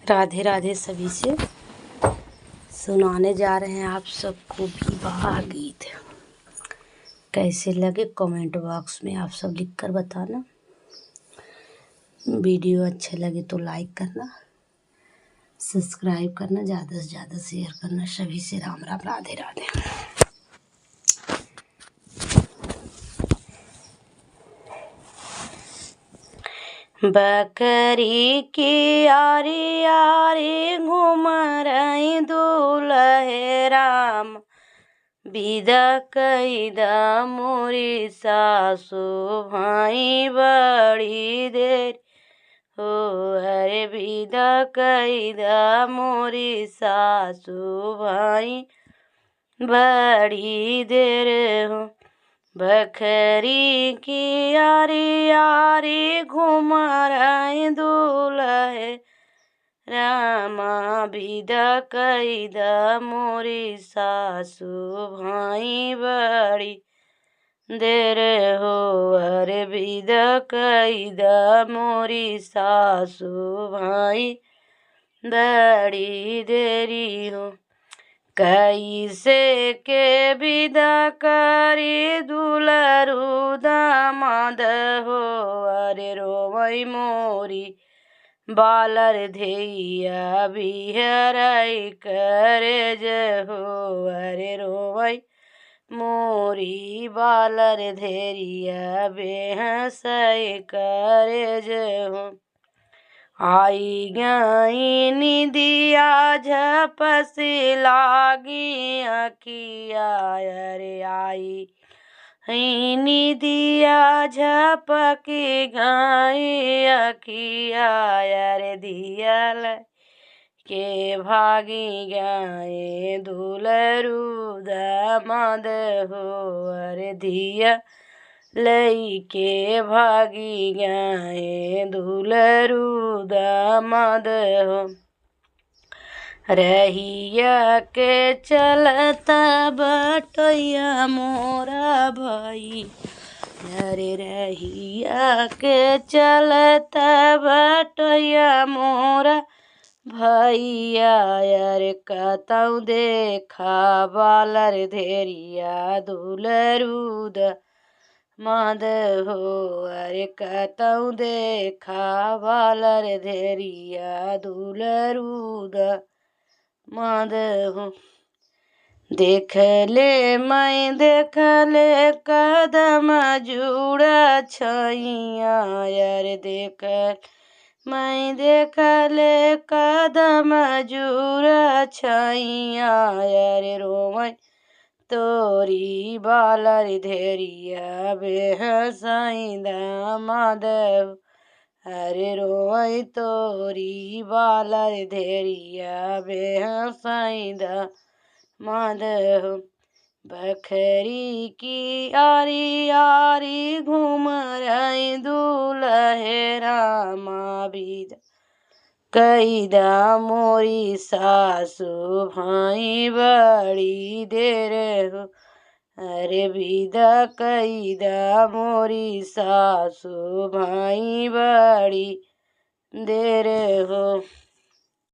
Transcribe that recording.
राधे राधे सभी से सुनाने जा रहे हैं आप सबको विवाह गीत। कैसे लगे कमेंट बॉक्स में आप सब लिख कर बताना। वीडियो अच्छे लगे तो लाइक करना, सब्सक्राइब करना, ज़्यादा से ज़्यादा शेयर करना। सभी से राम राम, राधे राधे। बकरी की आरी आरी घूम रही दूल्हे राम, विदा कैदा मोरी सासु भाई बड़ी देर हो। अरे विदा कैदा मोरी सासु भाई बड़ी देर हो। बकरी की आरी आरी घूम रही दूल्हे रामा, विदा कैदा मोरी सासु भाई बड़ी देर हो। अरे विदा कैदा मोरी सासु भाई बड़ी देरी हो। कैसे के विदा करी दुलरू दामाद हो। अरे रोवई मोरी बालर धैया बिहराई करे हो। अरे रोवई मोरी बालर धैया बेहसई करे हो। आई गई निदिया झपसी लागी अखिया। अरे आई निदिया झपकी गई अखिया। अरे दियल के भागी गए दुलरू दामाद हो। अरे दिया लई के भागी गए दुलरू दामाद हो। रहिया के चलता बटैया मोरा भाई। अरे रहिया के चलता बटैया मोरा भैया। अरे कतौ देखा बालर धेरिया दुलरू दामाद हो। अरे कतौ देखा बालर धेरिया दुलरू दामाद हो। देख ले मैं देख ले कदम जुड़ा छैया। अरे देख मैं देख ले कदम जुड़ा छैया। अरे रोवै तोरी बालर धेरिया बेहसई दामाद हो। अरे रोवै तोरी बालर धेरिया बेहसई दामाद हो। बकरी की आरी आरी घूम रही दूल्हे रामा, विदा कैदा मोरी सासु भाई बड़ी देर हो। अरे विदा कैदा मोरी सासु भाई बड़ी देर हो।